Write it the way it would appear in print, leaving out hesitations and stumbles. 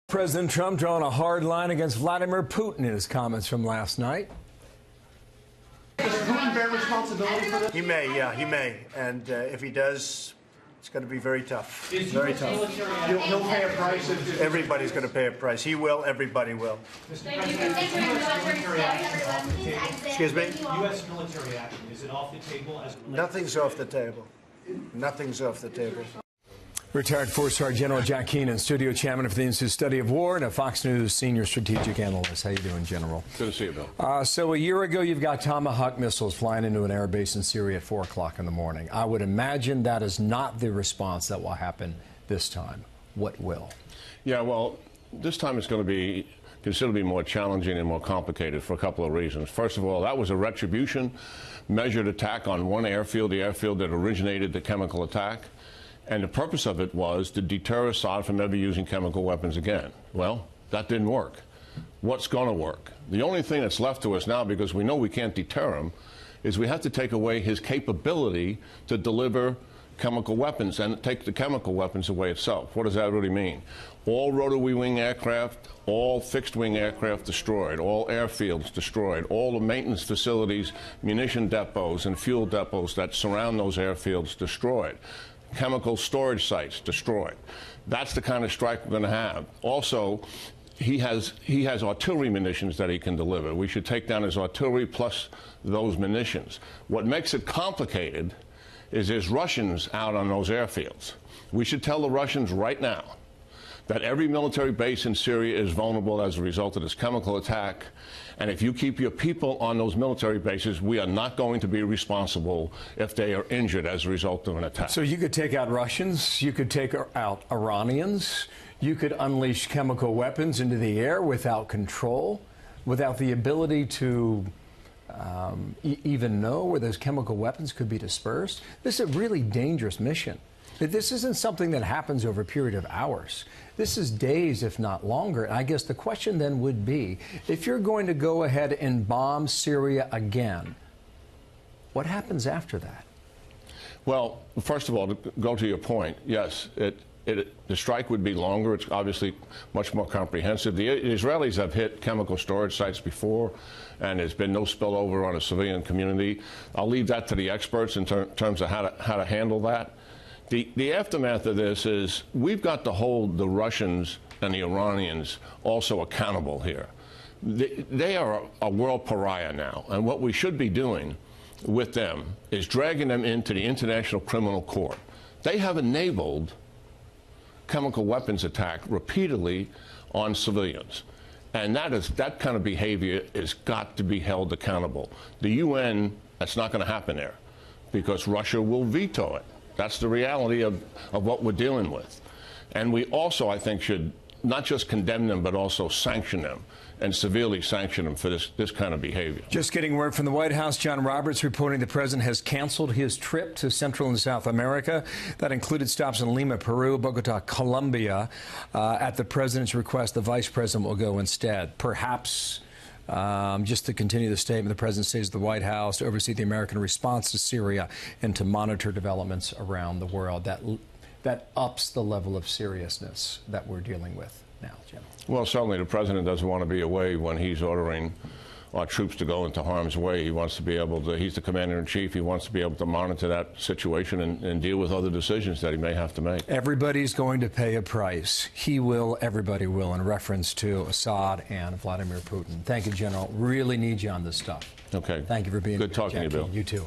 President Trump drawing a hard line against Vladimir Putin in his comments from last night. Does Putin bear responsibility for this? He may. And if he does, it's going to be very tough. Very tough. He'll pay a price. Everybody's going to pay a price. He will. Everybody will. Excuse me? U.S. military action, is it off the table? Nothing's off the table. Nothing's off the table. Retired four-star General Jack Keane in studio, chairman of the Institute Study of War and a Fox News senior strategic analyst. How you doing, General? Good to see you, Bill. So a year ago, you've got Tomahawk missiles flying into an air base in Syria at 4 o'clock in the morning. I would imagine that is not the response that will happen this time. What will? Yeah, well, this time it's going to be considerably more challenging and more complicated for a couple of reasons. First of all, that was a retribution measured attack on one airfield, the airfield that originated the chemical attack. And the purpose of it was to deter Assad from ever using chemical weapons again. Well, that didn't work. What's going to work? The only thing that's left to us now, because we know we can't deter him, is we have to take away his capability to deliver chemical weapons and take the chemical weapons away itself. What does that really mean? All rotary wing aircraft, all fixed wing aircraft destroyed, all airfields destroyed, all the maintenance facilities, munition depots and fuel depots that surround those airfields destroyed. Chemical storage sites destroyed. That's the kind of strike we're going to have. Also, he has artillery munitions that he can deliver. We should take down his artillery plus those munitions. What makes it complicated is there's Russians out on those airfields. We should tell the Russians right now that every military base in Syria is vulnerable as a result of this chemical attack. And if you keep your people on those military bases, we are not going to be responsible if they are injured as a result of an attack. So you could take out Russians, you could take out Iranians, you could unleash chemical weapons into the air without control, without the ability to even know where those chemical weapons could be dispersed. This is a really dangerous mission. This isn't something that happens over a period of hours. This is days, if not longer. And I guess the question then would be, if you're going to go ahead and bomb Syria again, what happens after that? Well, first of all, to go to your point, yes, the strike would be longer. It's obviously much more comprehensive. The Israelis have hit chemical storage sites before, and there's been no spillover on a civilian community. I'll leave that to the experts in terms of how to handle that. The aftermath of this is we've got to hold the Russians and the Iranians also accountable here. They are a world pariah now, and what we should be doing with them is dragging them into the International Criminal Court. They have enabled chemical weapons attack repeatedly on civilians, and that kind of behavior has got to be held accountable. The UN, that's not going to happen there because Russia will veto it. That's the reality of what we're dealing with. And we also, I think, should not just condemn them, but also sanction them and severely sanction them for this kind of behavior. Just getting word from the White House, John Roberts reporting the president has canceled his trip to Central and South America. That included stops in Lima, Peru, Bogota, Colombia. At the president's request, the vice president will go instead. Perhaps just to continue the statement, the president stays at the White House to oversee the American response to Syria and to monitor developments around the world. That ups the level of seriousness that we're dealing with now, General. Well, certainly the president doesn't want to be away when he's ordering our troops to go into harm's way. He wants to be able to, he's the commander-in-chief, he wants to be able to monitor that situation and deal with other decisions that he may have to make. Everybody's going to pay a price. He will, everybody will, in reference to Assad and Vladimir Putin. Thank you, General. Really need you on this stuff. Okay. Thank you for being here. Good talking to you, Bill. You too.